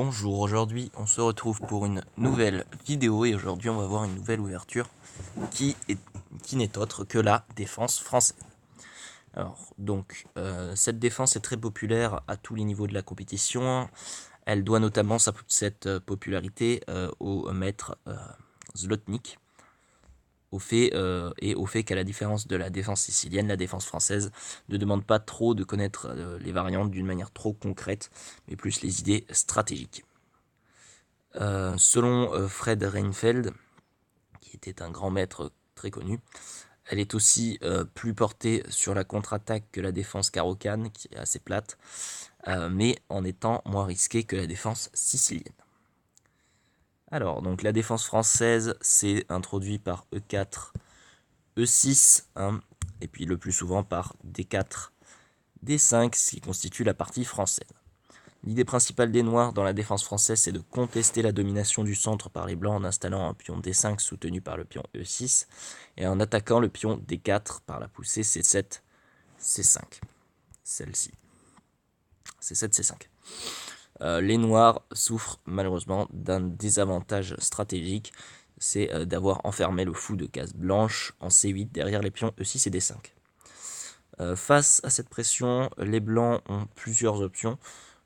Bonjour, aujourd'hui on se retrouve pour une nouvelle vidéo et aujourd'hui on va voir une nouvelle ouverture qui n'est autre que la défense française. Alors donc cette défense est très populaire à tous les niveaux de la compétition. Elle doit notamment cette popularité au maître Zlotnik, au fait qu'à la différence de la défense sicilienne, la défense française ne demande pas trop de connaître les variantes d'une manière trop concrète, mais plus les idées stratégiques. Selon Fred Reinfeldt, qui était un grand maître très connu, elle est aussi plus portée sur la contre-attaque que la défense carocane, qui est assez plate, mais en étant moins risquée que la défense sicilienne. Alors, donc la défense française, c'est introduit par E4, E6, et puis le plus souvent par D4, D5, ce qui constitue la partie française. L'idée principale des Noirs dans la défense française, c'est de contester la domination du centre par les Blancs en installant un pion D5 soutenu par le pion E6 et en attaquant le pion D4 par la poussée C7, C5. Celle-ci. C7, C5. Les Noirs souffrent malheureusement d'un désavantage stratégique, c'est d'avoir enfermé le fou de case blanche en C8 derrière les pions E6 et D5. Face à cette pression, les Blancs ont plusieurs options.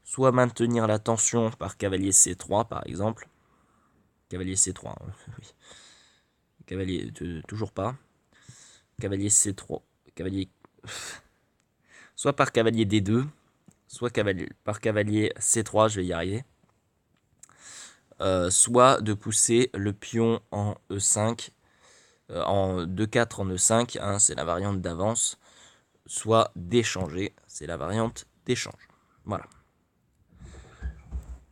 Soit maintenir la tension par cavalier C3 par exemple. Cavalier C3, oui. Cavalier, toujours pas. Cavalier C3. Cavalier. Soit par cavalier D2, soit par cavalier C3, je vais y arriver. Soit de pousser le pion en E5, en D4 en E5, c'est la variante d'avance. Soit d'échanger, c'est la variante d'échange. Voilà.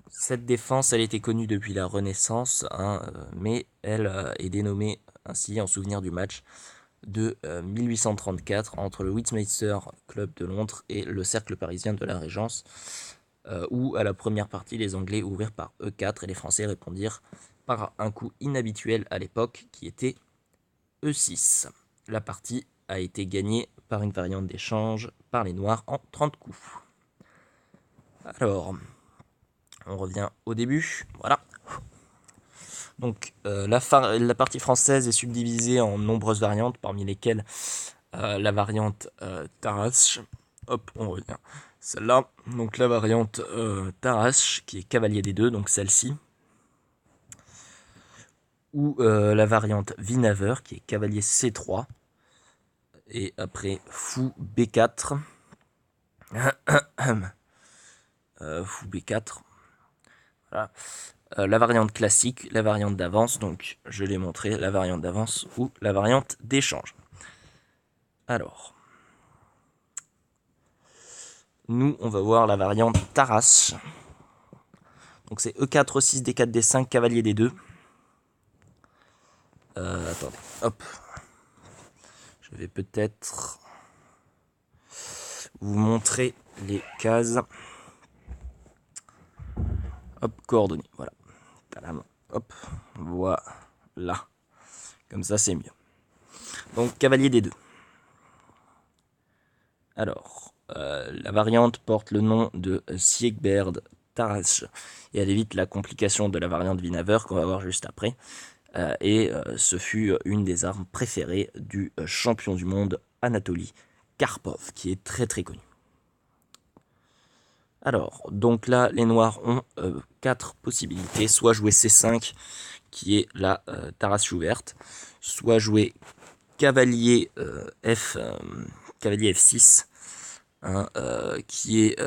Cette défense, elle était connue depuis la Renaissance, mais elle est dénommée ainsi en souvenir du match de 1834 entre le Westminster Club de Londres et le Cercle parisien de la Régence, où à la première partie, les Anglais ouvrirent par E4 et les Français répondirent par un coup inhabituel à l'époque qui était E6. La partie a été gagnée par une variante d'échange par les Noirs en 30 coups. Alors, on revient au début, voilà. Donc la partie française est subdivisée en nombreuses variantes, parmi lesquelles la variante Tarrasch. Hop, on revient. Celle-là, donc la variante Tarrasch, qui est cavalier D2, donc celle-ci. Ou la variante Winawer, qui est cavalier C3. Et après, fou B4. Fou B4. Voilà. La variante classique, la variante d'avance, donc je l'ai montré, la variante d'avance ou la variante d'échange. Alors, nous, on va voir la variante Tarrasch. Donc c'est E4, E6, D4, D5, cavalier D2. Attendez, hop. Je vais peut-être vous montrer les cases. Hop, coordonnées, voilà. Hop, voilà. Comme ça, c'est mieux. Donc, cavalier D2. Alors, la variante porte le nom de Siegbert Tarrasch et elle évite la complication de la variante Winawer qu'on va voir juste après. Et ce fut une des armes préférées du champion du monde Anatoly Karpov, qui est très très connu. Alors, donc là, les Noirs ont 4 possibilités. Soit jouer C5, qui est la Tarrasch ouverte, soit jouer cavalier cavalier F6, qui est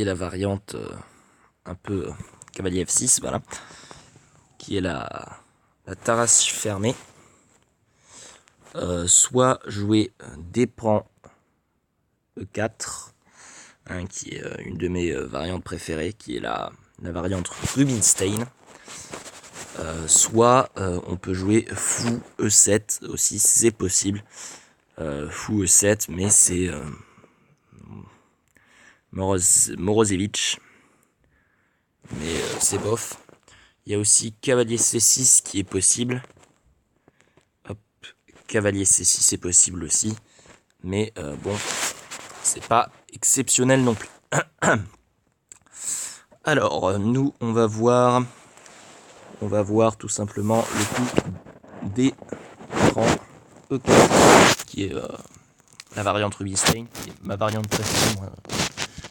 la variante un peu cavalier F6, voilà, qui est la Tarrasch fermée. Soit jouer D-prend E4, qui est une de mes variantes préférées, qui est la variante Rubinstein. Soit on peut jouer fou E7 aussi, c'est possible. Fou E7, mais c'est Morozevich. Mais c'est bof. Il y a aussi cavalier C6 qui est possible. Hop, cavalier C6 est possible aussi. Mais bon, c'est pas exceptionnel non plus. Alors, nous, on va voir tout simplement le coup des rangs E4, qui est la variante Rubinstein, qui est ma variante préférée,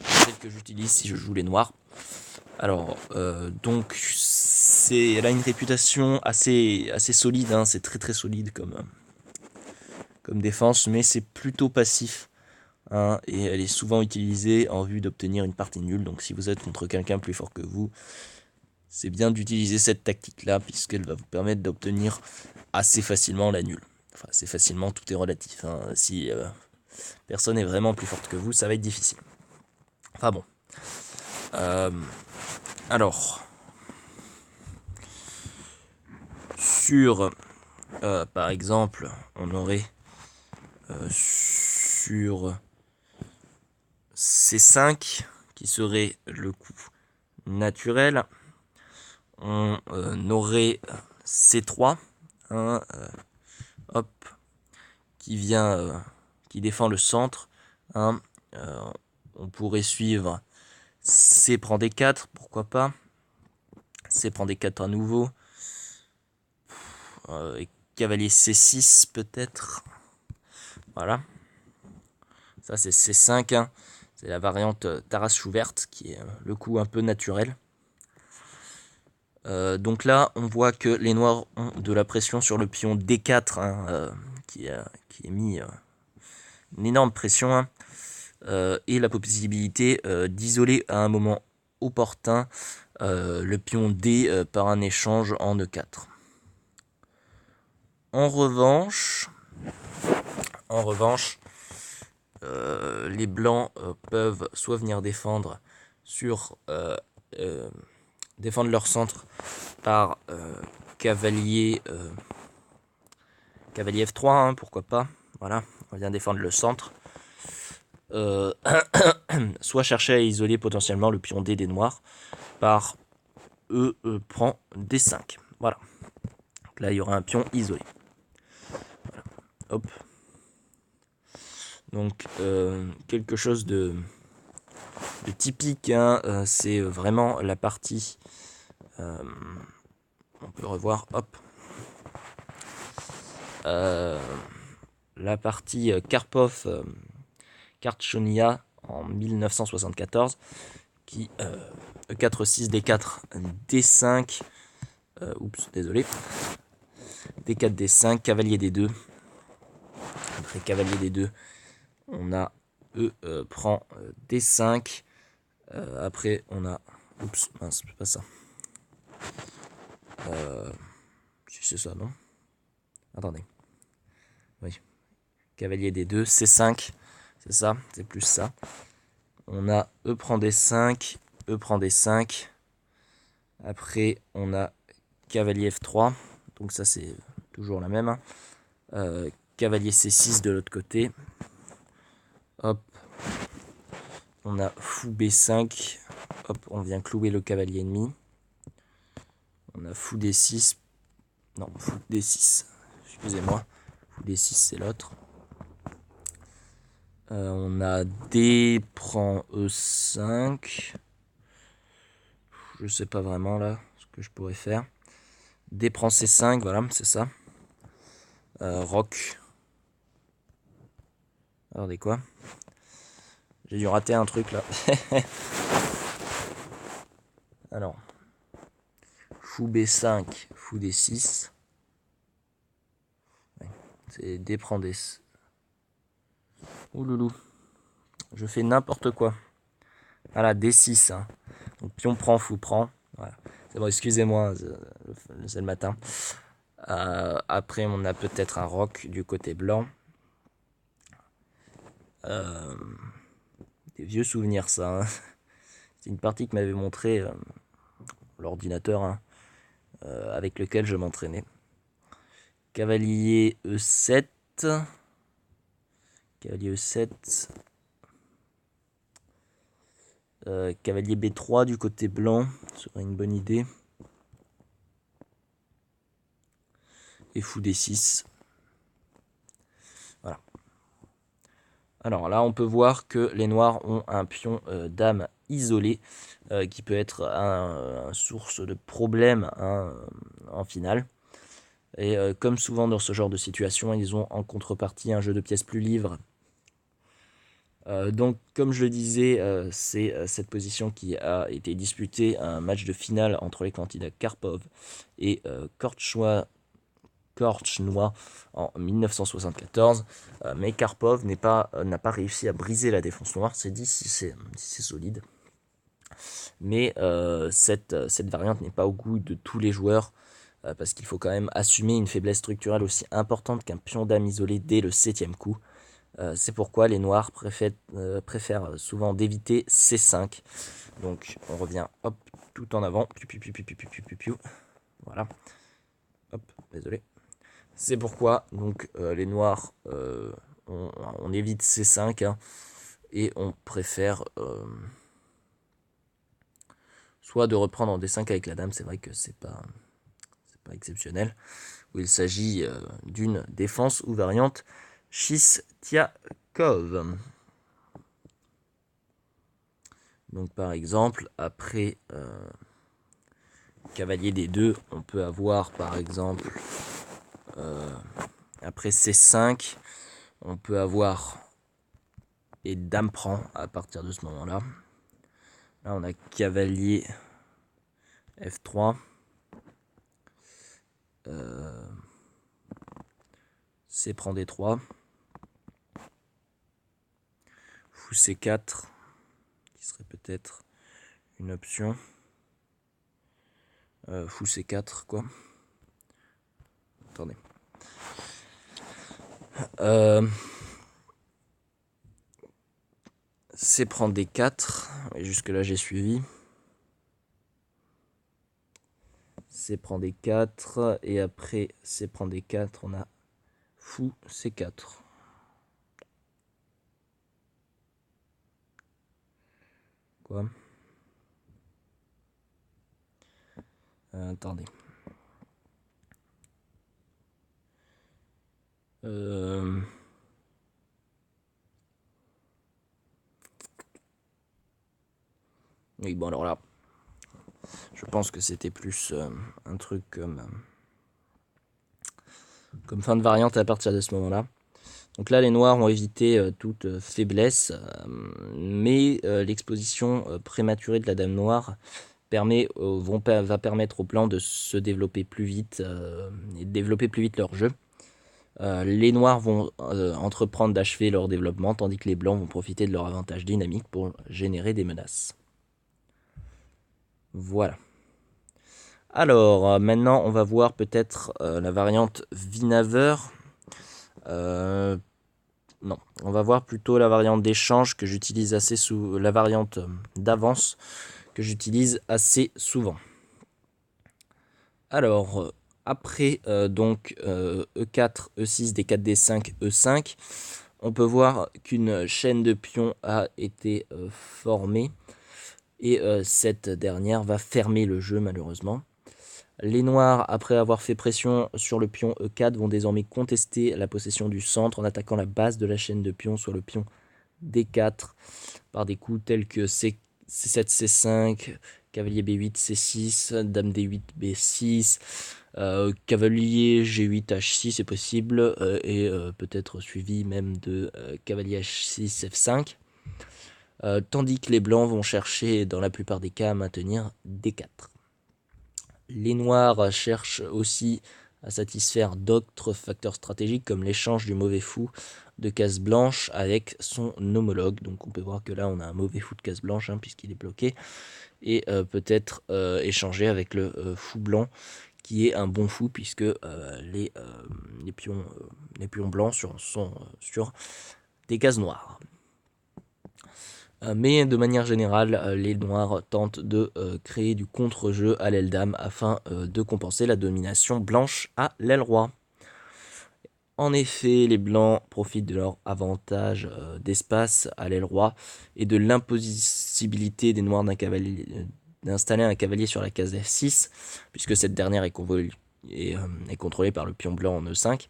celle que j'utilise si je joue les noirs. Alors, donc, elle a une réputation assez solide, hein, c'est très solide comme défense, mais c'est plutôt passif. Hein, et elle est souvent utilisée en vue d'obtenir une partie nulle. Donc si vous êtes contre quelqu'un plus fort que vous, c'est bien d'utiliser cette tactique-là, puisqu'elle va vous permettre d'obtenir assez facilement la nulle. Enfin, assez facilement, tout est relatif. Hein. Si personne n'est vraiment plus forte que vous, ça va être difficile. Enfin bon. Alors, sur, par exemple, on aurait sur C5, qui serait le coup naturel, on aurait C3, hein, hop, qui défend le centre. Hein, on pourrait suivre C prend D4, pourquoi pas. C prend D4 à nouveau. Et cavalier C6 peut-être. Voilà. Ça c'est C5. Hein. C'est la variante Taras-Schubert qui est le coup un peu naturel. Donc là, on voit que les noirs ont de la pression sur le pion D4, hein, qui est mis une énorme pression, hein, et la possibilité d'isoler à un moment opportun le pion D par un échange en E4. En revanche, les blancs peuvent soit venir défendre défendre leur centre par cavalier F3, hein, pourquoi pas. Voilà, on vient défendre le centre. Soit chercher à isoler potentiellement le pion D des noirs par E prend D5. Voilà. Donc là, il y aura un pion isolé. Voilà. Hop. Donc, quelque chose de typique, hein, c'est vraiment la partie. On peut revoir, hop. La partie Karpov-Kartchonia en 1974, qui E4, 6, D4, D5, oups, désolé, D4, D5, cavalier D2. Après cavalier D2, on a E prend D5. Après, on a, oups, mince, c'est pas ça. Si c'est ça, non? Attendez. Oui. Cavalier D2, C5, c'est ça, c'est plus ça. On a E prend D5, E prend D5. Après, on a cavalier F3, donc ça c'est toujours la même. Hein. Cavalier C6 de l'autre côté. Hop. On a fou B5. Hop, on vient clouer le cavalier ennemi. On a fou D6. Non, fou D6. Excusez-moi. Fou D6, c'est l'autre. On a D prend E5. Je sais pas vraiment là ce que je pourrais faire. D prend C5, voilà, c'est ça. Roc. Regardez quoi. J'ai dû rater un truc là. Alors. Fou B5, fou D6. Ouais, c'est D prend D. Ouloulou. Je fais n'importe quoi. Voilà, D6. Hein. Donc pion prend, fou prend. Voilà. C'est bon, excusez-moi, c'est le matin. Après, on a peut-être un roc du côté blanc. Des vieux souvenirs, ça. Hein. C'est une partie que m'avait montré l'ordinateur, hein, avec lequel je m'entraînais. Cavalier E7. Cavalier E7. Cavalier B3 du côté blanc, ce serait une bonne idée. Et fou D6. Voilà. Alors là, on peut voir que les noirs ont un pion dame isolé qui peut être un source de problème en finale. Et comme souvent dans ce genre de situation, ils ont en contrepartie un jeu de pièces plus libre. Donc, comme je le disais, c'est cette position qui a été disputée un match de finale entre les candidats Karpov et Korchnoi en 1974. Mais Karpov n'a pas réussi à briser la défense noire. C'est dit si c'est solide. Mais cette variante n'est pas au goût de tous les joueurs. Parce qu'il faut quand même assumer une faiblesse structurelle aussi importante qu'un pion dame isolé dès le 7e coup. C'est pourquoi les noirs préfèrent souvent d'éviter C5. Donc on revient hop, tout en avant. Voilà. Hop, désolé. C'est pourquoi donc les noirs, on évite C5 hein, et on préfère soit de reprendre en D5 avec la dame, c'est vrai que c'est pas exceptionnel, où il s'agit d'une défense ou variante Chistiakov. Donc par exemple, après cavalier D2, on peut avoir par exemple, après C5, on peut avoir, et dame prend à partir de ce moment-là. Là on a cavalier F3. C prend D3. Fou C4, qui serait peut-être une option. Fou C4 quoi. Attendez. C prend D4. Et jusque là j'ai suivi. C prend D4. Et après C prend D4, on a fou C4. Quoi? Attendez. Oui, bon alors là, je pense que c'était plus un truc comme fin de variante à partir de ce moment-là. Donc là, les noirs ont évité toute faiblesse, mais l'exposition prématurée de la dame noire va permettre aux blancs de se développer plus vite et de développer plus vite leur jeu. Les noirs vont entreprendre d'achever leur développement, tandis que les blancs vont profiter de leur avantage dynamique pour générer des menaces. Voilà. Alors, maintenant, on va voir peut-être la variante Winawer. Non, on va voir plutôt la variante d'échange que j'utilise assez souvent, la variante d'avance que j'utilise assez souvent. Alors, après donc E4, E6, D4, D5, E5, on peut voir qu'une chaîne de pions a été formée et cette dernière va fermer le jeu malheureusement. Les noirs, après avoir fait pression sur le pion E4, vont désormais contester la possession du centre en attaquant la base de la chaîne de pions sur le pion D4 par des coups tels que C7, C5, cavalier B8, C6, dame D8, B6, cavalier G8, H6 est possible, et peut-être suivi même de cavalier H6, F5. Tandis que les blancs vont chercher dans la plupart des cas à maintenir D4. Les noirs cherchent aussi à satisfaire d'autres facteurs stratégiques comme l'échange du mauvais fou de case blanche avec son homologue. Donc on peut voir que là on a un mauvais fou de case blanche puisqu'il est bloqué. Et peut-être échanger avec le fou blanc qui est un bon fou puisque les pions blancs sont sur des cases noires. Mais de manière générale, les noirs tentent de créer du contre-jeu à l'aile dame afin de compenser la domination blanche à l'aile roi. En effet, les blancs profitent de leur avantage d'espace à l'aile roi et de l'impossibilité des noirs d'installer un cavalier sur la case F6, puisque cette dernière est contrôlée par le pion blanc en E5.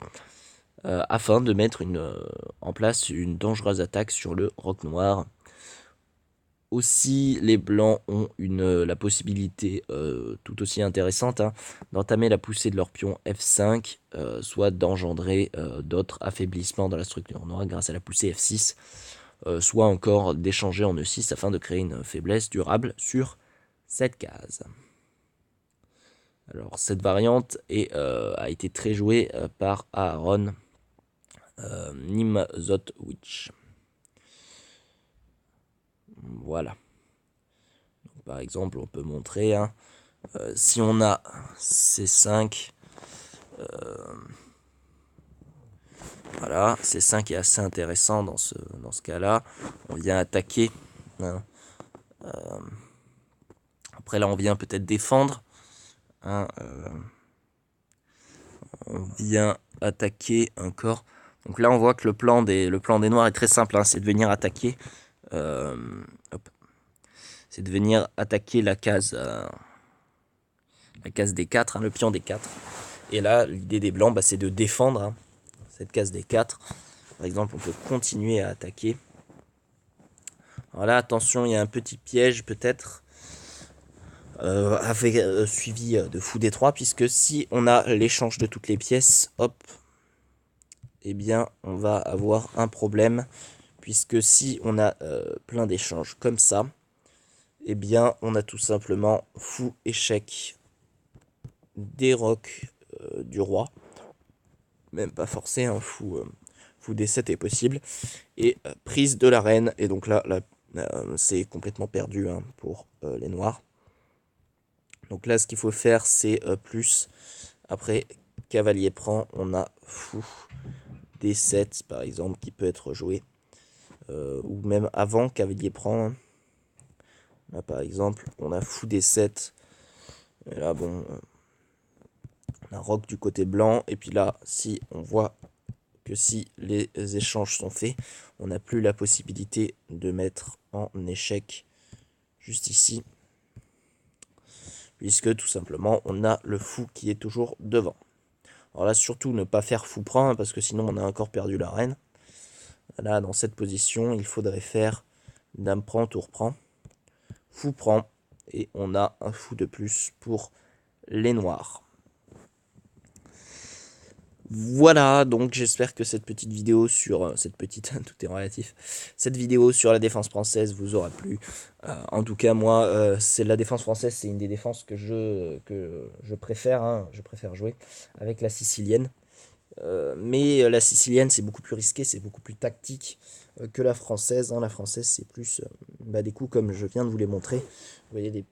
afin de mettre en place une dangereuse attaque sur le roc noir. Aussi, les blancs ont la possibilité tout aussi intéressante d'entamer la poussée de leur pion F5, soit d'engendrer d'autres affaiblissements dans la structure noire grâce à la poussée F6, soit encore d'échanger en E6 afin de créer une faiblesse durable sur cette case. Alors cette variante a été très jouée par Aaron Nimzowitsch. Voilà. Donc, par exemple, on peut montrer, si on a C5, voilà, C5 est assez intéressant dans ce cas-là. On vient attaquer. Hein, après là, on vient peut-être défendre. On vient attaquer encore. Donc là, on voit que le plan des noirs est très simple. C'est de venir attaquer. C'est de venir attaquer la case D4, le pion D4. Et là, l'idée des blancs, c'est de défendre cette case D4. Par exemple, on peut continuer à attaquer. Voilà, attention, il y a un petit piège peut-être. Suivi de fou D3, puisque si on a l'échange de toutes les pièces, hop, eh bien, on va avoir un problème. Puisque si on a plein d'échanges comme ça, eh bien, on a tout simplement fou échec des rocs du roi. Même pas forcé, fou D7 est possible. Et prise de la reine. Et donc là c'est complètement perdu pour les noirs. Donc là, ce qu'il faut faire, c'est plus. Après, cavalier prend, on a fou D7, par exemple, qui peut être joué. Ou même avant, cavalier prend. Là, par exemple, on a fou D7. Et là, bon, on a roc du côté blanc. Et puis là, si on voit que si les échanges sont faits, on n'a plus la possibilité de mettre en échec juste ici. Puisque tout simplement, on a le fou qui est toujours devant. Alors là, surtout ne pas faire fou prend, parce que sinon on a encore perdu la reine. Là, dans cette position, il faudrait faire dame prend, tour prend, fou prend, et on a un fou de plus pour les noirs. Voilà, donc j'espère que cette petite vidéo sur tout est relatif. Cette vidéo sur la défense française vous aura plu. En tout cas, moi, c'est la défense française, c'est une des défenses que je préfère. Je préfère jouer avec la sicilienne. Mais la sicilienne, c'est beaucoup plus risqué, c'est beaucoup plus tactique que la française. La française, c'est plus des coups comme je viens de vous les montrer. Vous voyez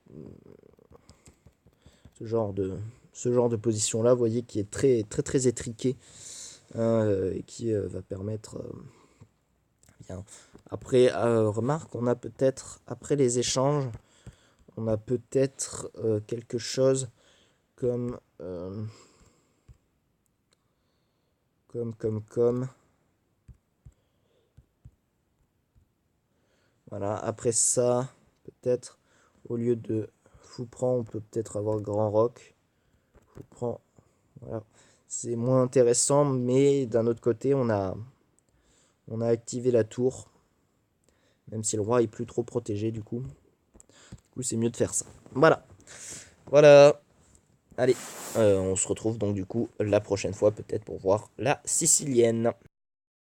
ce genre de position là, vous voyez, qui est très très très étriqué, et qui va permettre bien. Après, remarque, on a peut-être, après les échanges, on a peut-être quelque chose comme voilà, après ça, peut-être, au lieu de fou prend, on peut peut-être avoir grand roc. Fou prend, voilà. C'est moins intéressant, mais d'un autre côté, on a activé la tour. Même si le roi est plus trop protégé, du coup. C'est mieux de faire ça. Voilà. Voilà. Allez, on se retrouve donc du coup la prochaine fois, peut-être pour voir la sicilienne.